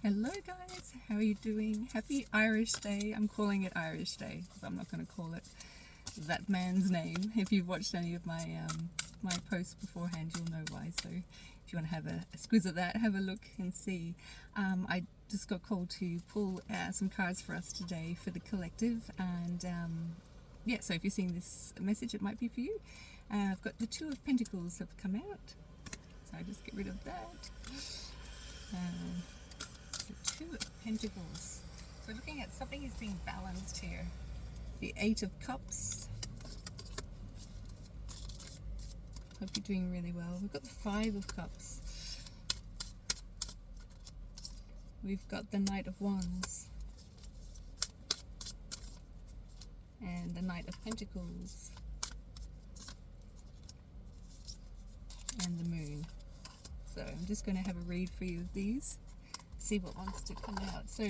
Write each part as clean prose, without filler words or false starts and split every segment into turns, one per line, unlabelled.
Hello guys, how are you doing? Happy Irish Day. I'm calling it Irish Day because I'm not going to call it that man's name. If you've watched any of my my posts beforehand, you'll know why. So if you want to have a squiz at that, have a look and see. I just got called to pull some cards for us today for the collective, and yeah, so if you're seeing this message, it might be for you. I've got the Two of Pentacles have come out, so I just get rid of that. The Two of Pentacles. So we're looking at something is being balanced here. The Eight of Cups. Hope you're doing really well. We've got the Five of Cups. We've got the Knight of Wands. And the Knight of Pentacles. And the Moon. So I'm just going to have a read for you of these. See what wants to come out. So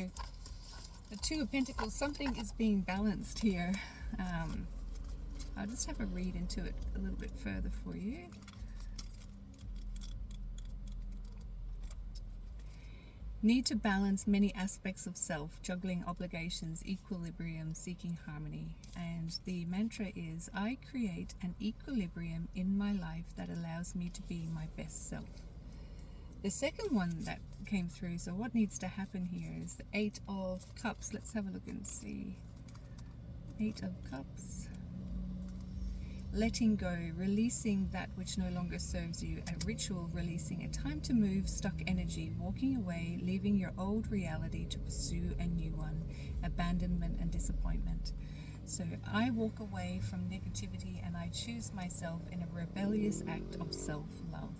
the Two of Pentacles, something is being balanced here. I'll just have a read into it a little bit further for you. Need to balance many aspects of self, juggling obligations, equilibrium, seeking harmony. And the mantra is, I create an equilibrium in my life that allows me to be my best self. The second one that came through, so what needs to happen here is the Eight of Cups. Let's have a look and see. Eight of Cups. Letting go, releasing that which no longer serves you, a ritual releasing, a time to move stuck energy, walking away, leaving your old reality to pursue a new one, abandonment and disappointment. So I walk away from negativity and I choose myself in a rebellious act of self-love.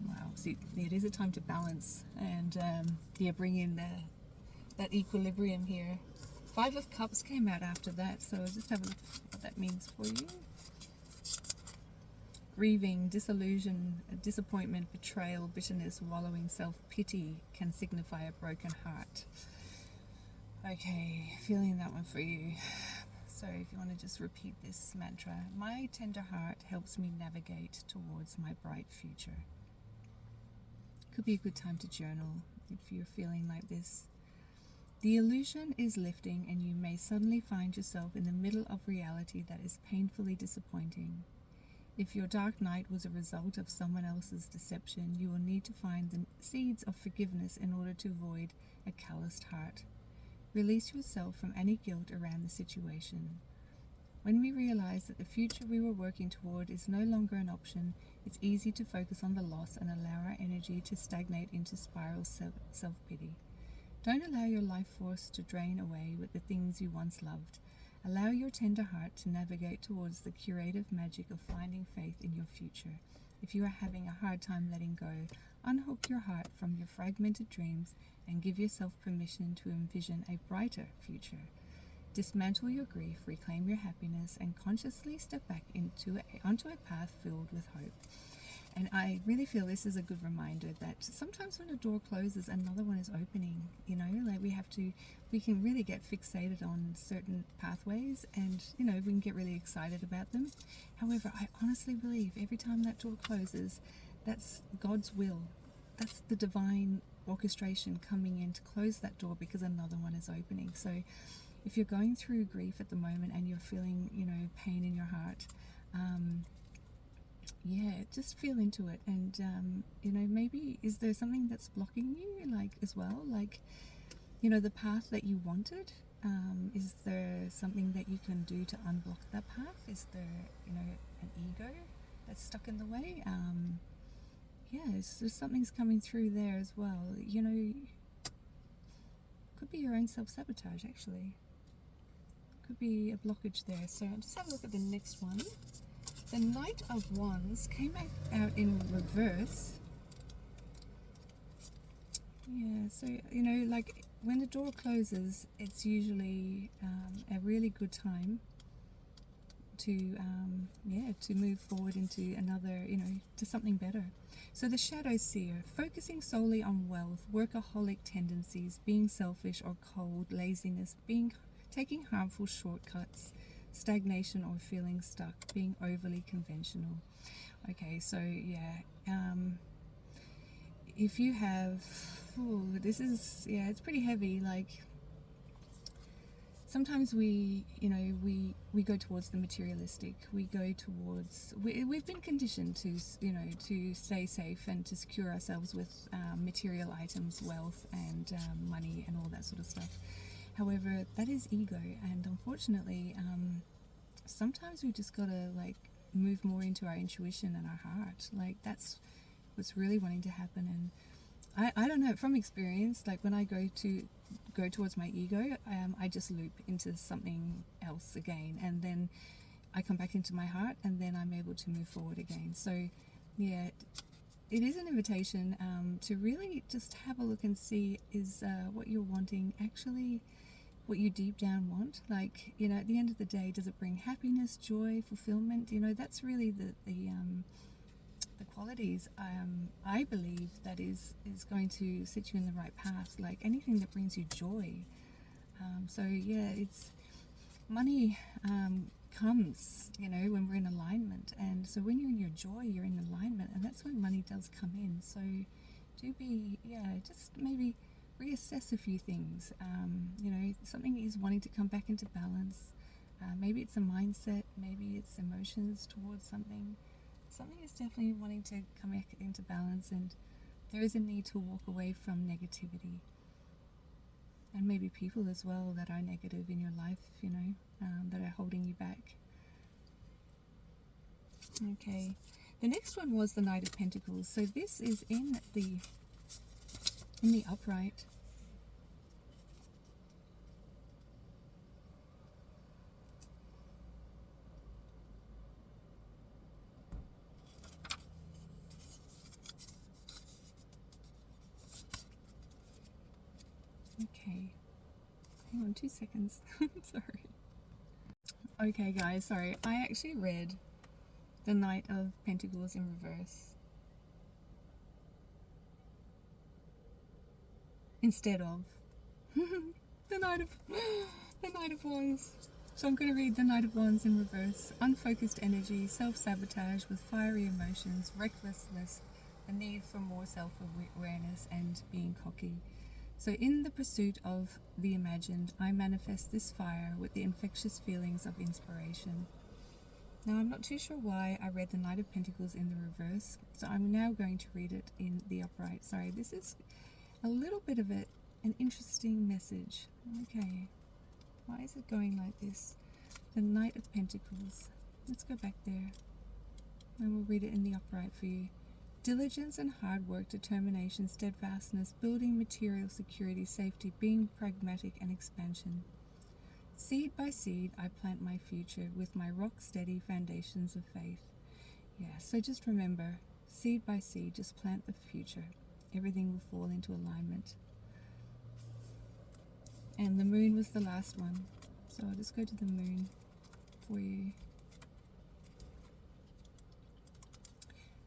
Wow, so it is a time to balance and yeah, bring in that equilibrium here. Five of Cups came out after that, so just have a look at what that means for you. Grieving, disillusion, disappointment, betrayal, bitterness, wallowing, self-pity can signify a broken heart. Okay, feeling that one for you. So if you want to just repeat this mantra, my tender heart helps me navigate towards my bright future. Could be a good time to journal if you're feeling like this. The illusion is lifting and you may suddenly find yourself in the middle of reality that is painfully disappointing. If your dark night was a result of someone else's deception, you will need to find the seeds of forgiveness in order to avoid a calloused heart. Release yourself from any guilt around the situation. When we realize that the future we were working toward is no longer an option, it's easy to focus on the loss and allow our energy to stagnate into spiral self-pity. Don't allow your life force to drain away with the things you once loved. Allow your tender heart to navigate towards the curative magic of finding faith in your future. If you are having a hard time letting go, unhook your heart from your fragmented dreams and give yourself permission to envision a brighter future. Dismantle your grief, reclaim your happiness, and consciously step back onto a path filled with hope. And I really feel this is a good reminder that sometimes when a door closes, another one is opening. You know, like we can really get fixated on certain pathways and, you know, we can get really excited about them. However, I honestly believe every time that door closes, that's God's will. That's the divine orchestration coming in to close that door because another one is opening. So if you're going through grief at the moment and you're feeling, you know, pain in your heart, yeah, just feel into it. And you know, maybe is there something that's blocking you, like, as well, like, you know, the path that you wanted? Is there something that you can do to unblock that path? Is there, you know, an ego that's stuck in the way? Yeah, so something's coming through there as well. You know, could be your own self-sabotage, actually. Could be a blockage there. So just have a look at the next one. The Knight of Wands came out in reverse. Yeah, so, you know, like when the door closes, it's usually a really good time to, yeah, to move forward into another, you know, to something better. So the Shadow Seer, focusing solely on wealth, workaholic tendencies, being selfish or cold, laziness, taking harmful shortcuts, stagnation or feeling stuck, being overly conventional. Okay, so yeah, if you have Ooh, this is, yeah, it's pretty heavy. Like, sometimes we go towards the materialistic. We go towards, we've been conditioned to, to stay safe and to secure ourselves with material items, wealth, and money, and all that sort of stuff. However, that is ego, and unfortunately, sometimes we just gotta like move more into our intuition and our heart. Like, that's what's really wanting to happen. And I don't know, from experience, like when I go towards my ego, I just loop into something else again, and then I come back into my heart, and then I'm able to move forward again. So yeah, it is an invitation to really just have a look and see, is what you're wanting actually what you deep down want? Like, at the end of the day, does it bring happiness, joy, fulfillment? That's really the qualities, I believe, that is going to set you in the right path. Like anything that brings you joy. So yeah, it's money comes, when we're in alignment. And so when you're in your joy, you're in alignment, and that's when money does come in. So just maybe reassess a few things. Something is wanting to come back into balance. Maybe it's a mindset, maybe it's emotions towards something. Something is definitely wanting to come back into balance, and there is a need to walk away from negativity. And maybe people as well that are negative in your life, that are holding you back. Okay, the next one was the Knight of Pentacles. So this is in the upright. Okay, hang on 2 seconds. Sorry. Okay guys, sorry, I actually read the Knight of Pentacles in reverse instead of the Knight of Wands. So I'm going to read the Knight of Wands in reverse. Unfocused energy, self-sabotage with fiery emotions, recklessness, the need for more self-awareness, and being cocky. So in the pursuit of the imagined, I manifest this fire with the infectious feelings of inspiration. Now, I'm not too sure why I read the Knight of Pentacles in the reverse, so I'm now going to read it in the upright. Sorry, this is a little bit of an interesting message. Okay, why is it going like this? The Knight of Pentacles. Let's go back there, and we'll read it in the upright for you. Diligence and hard work, determination, steadfastness, building material security, safety, being pragmatic, and expansion. Seed by seed, I plant my future with my rock-steady foundations of faith. Yeah, so just remember, seed by seed, just plant the future. Everything will fall into alignment. And the moon was the last one. So I'll just go to the moon for you.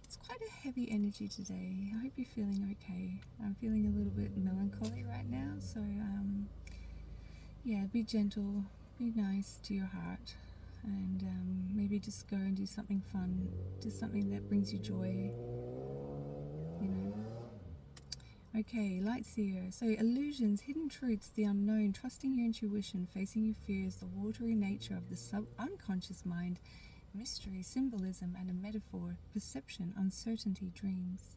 It's quite a heavy energy today. I hope you're feeling okay. I'm feeling a little bit melancholy right now, so yeah, be gentle, be nice to your heart, and maybe just go and do something fun, do something that brings you joy, Okay, Light Seer. So illusions, hidden truths, the unknown, trusting your intuition, facing your fears, the watery nature of the unconscious mind, mystery, symbolism, and a metaphor, perception, uncertainty, dreams.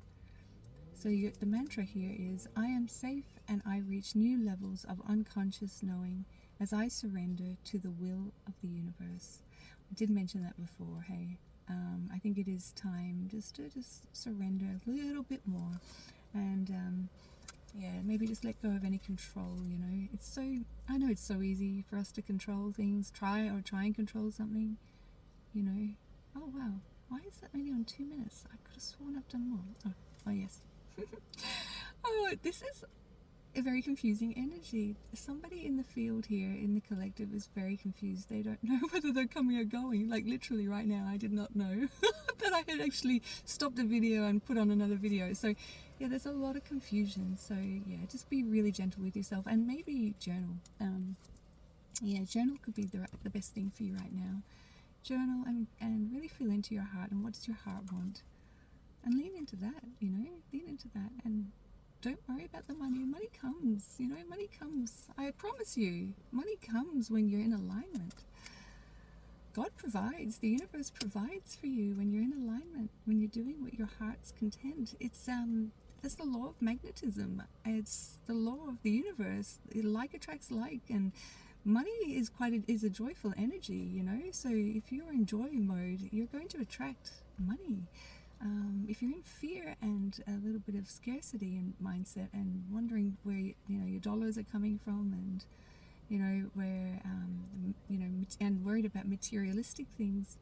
So the mantra here is, I am safe and I reach new levels of unconscious knowing as I surrender to the will of the universe. I did mention that before, hey. I think it is time just to surrender a little bit more. And yeah, maybe just let go of any control, I know it's so easy for us to control things, try and control something, Oh wow, why is that only on 2 minutes? I could have sworn I've done more. Oh yes. Oh, this is a very confusing energy. Somebody in the field here in the collective is very confused. They don't know whether they're coming or going. Like literally right now, I did not know that I had actually stopped the video and put on another video. So yeah, there's a lot of confusion. So yeah, just be really gentle with yourself, and maybe journal. Yeah, journal could be the best thing for you right now. Journal and really feel into your heart, and what does your heart want, and lean into that, lean into that, and don't worry about the money. Money comes, money comes. I promise you, money comes when you're in alignment. God provides, the universe provides for you when you're in alignment, when you're doing what your heart's content. That's the law of magnetism. It's the law of the universe. Like attracts like, and money is is a joyful energy, so if you're in joy mode, you're going to attract money. If you're in fear and a little bit of scarcity and mindset and wondering where your dollars are coming from, and where and worried about materialistic things,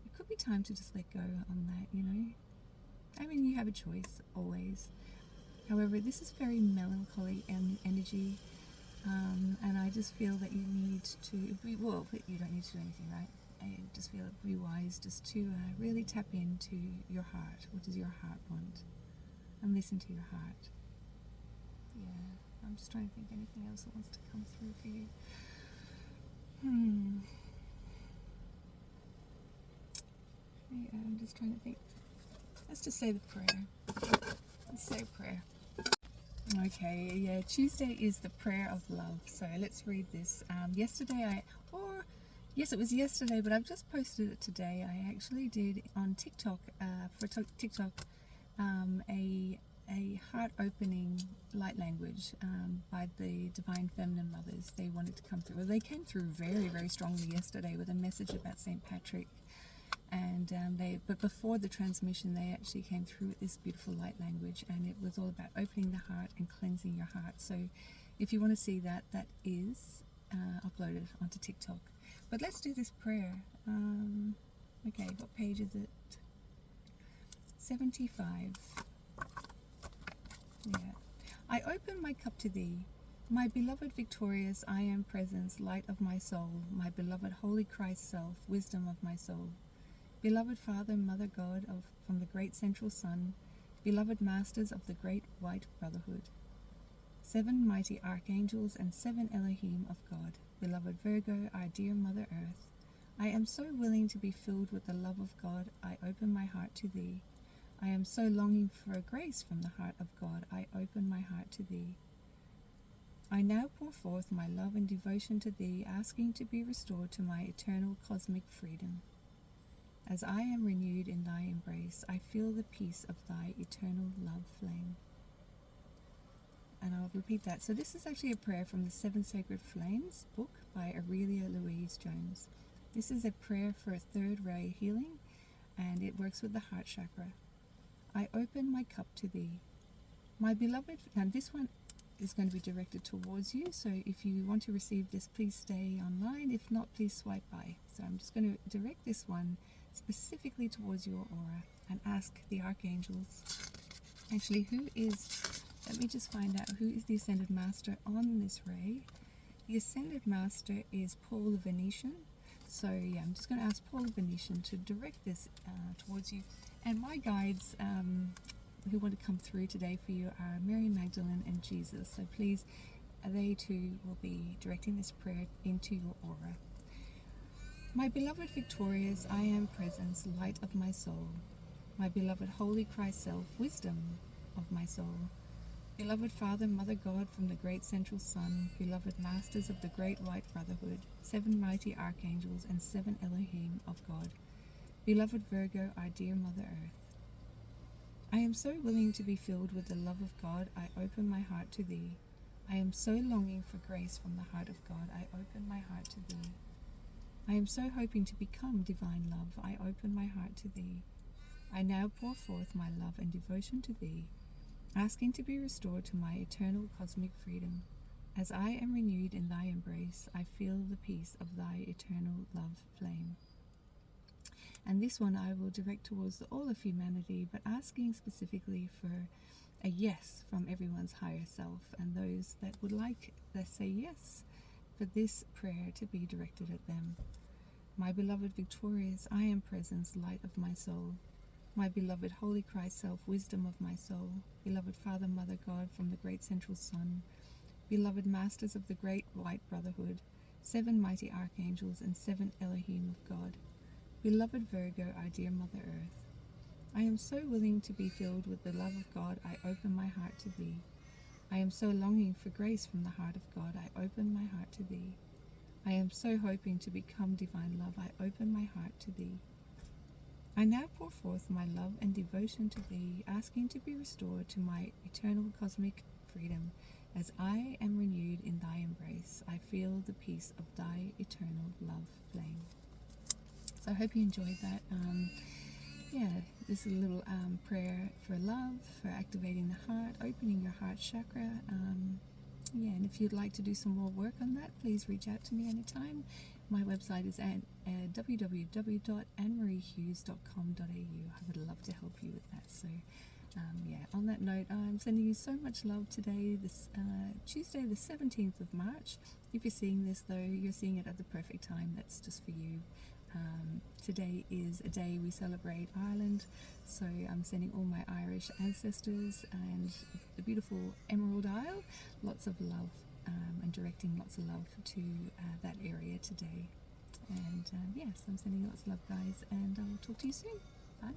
it could be time to just let go on that. I mean, you have a choice always. However, this is very melancholy energy, and I just feel that you need to, you don't need to do anything, right? I just feel it would be wise just to really tap into your heart. What does your heart want? And listen to your heart. Yeah, I'm just trying to think anything else that wants to come through for you. Yeah, I'm just trying to think. Let's just say the prayer. Let's say a prayer. Okay, yeah, Tuesday is the prayer of love. So let's read this. Yes, it was yesterday, but I've just posted it today. I actually did on TikTok, a heart-opening light language by the Divine Feminine Mothers. They wanted to come through. Well, they came through very, very strongly yesterday with a message about St. Patrick. And but before the transmission, they actually came through with this beautiful light language, and it was all about opening the heart and cleansing your heart. So if you want to see that, that is uploaded onto TikTok. But let's do this prayer. Okay, what page is it? 75. Yeah. I open my cup to thee, my beloved victorious I am presence, light of my soul, my beloved holy Christ self, wisdom of my soul. Beloved Father, Mother God from the great central sun, beloved masters of the great white brotherhood, 7 mighty archangels and 7 Elohim of God, beloved Virgo, our dear Mother Earth, I am so willing to be filled with the love of God, I open my heart to thee. I am so longing for a grace from the heart of God, I open my heart to thee. I now pour forth my love and devotion to thee, asking to be restored to my eternal cosmic freedom. As I am renewed in thy embrace, I feel the peace of thy eternal love flame. And I'll repeat that. So this is actually a prayer from the 7 Sacred Flames book by Aurelia Louise Jones. This is a prayer for a third ray healing, and it works with the heart chakra. I open my cup to thee. My beloved, and this one is going to be directed towards you, so if you want to receive this, please stay online. If not, please swipe by. So I'm just going to direct this one specifically towards your aura and ask the archangels. Actually, let me just find out who is the Ascended Master on this ray. The Ascended Master is Paul the Venetian. So yeah, I'm just going to ask Paul the Venetian to direct this towards you. And my guides who want to come through today for you are Mary Magdalene and Jesus. So please, they too will be directing this prayer into your aura. My beloved victorious I am presence, light of my soul. My beloved holy Christ self, wisdom of my soul. Beloved Father, Mother God from the great central sun, beloved masters of the great white brotherhood, 7 mighty archangels and 7 Elohim of God. Beloved Virgo, our dear Mother Earth. I am so willing to be filled with the love of God, I open my heart to thee. I am so longing for grace from the heart of God, I open my heart to thee. I am so hoping to become divine love, I open my heart to thee. I now pour forth my love and devotion to thee, asking to be restored to my eternal cosmic freedom. As I am renewed in thy embrace, I feel the peace of thy eternal love flame. And this one I will direct towards all of humanity, but asking specifically for a yes from everyone's higher self, and those that would like, let's say yes, for this prayer to be directed at them. My beloved victorious I am presence, light of my soul. My beloved holy Christ self, wisdom of my soul. Beloved Father, Mother God from the great central sun. Beloved masters of the great white brotherhood, 7 mighty archangels and 7 Elohim of God. Beloved Virgo, our dear Mother Earth. I am so willing to be filled with the love of God, I open my heart to thee. I am so longing for grace from the heart of God. I open my heart to thee. I am so hoping to become divine love. I open my heart to thee. I now pour forth my love and devotion to thee, asking to be restored to my eternal cosmic freedom. As I am renewed in thy embrace, I feel the peace of thy eternal love flame. So I hope you enjoyed that. This is a little prayer for love, for activating the heart, opening your heart chakra. And if you'd like to do some more work on that, please reach out to me anytime. My website is at www.annemariehughes.com.au. I would love to help you with that. So, on that note, I'm sending you so much love today, this Tuesday, the 17th of March. If you're seeing this, though, you're seeing it at the perfect time. That's just for you. Today is a day we celebrate Ireland, so I'm sending all my Irish ancestors and the beautiful Emerald Isle lots of love, and directing lots of love to that area today. And I'm sending you lots of love, guys, and I'll talk to you soon. Bye.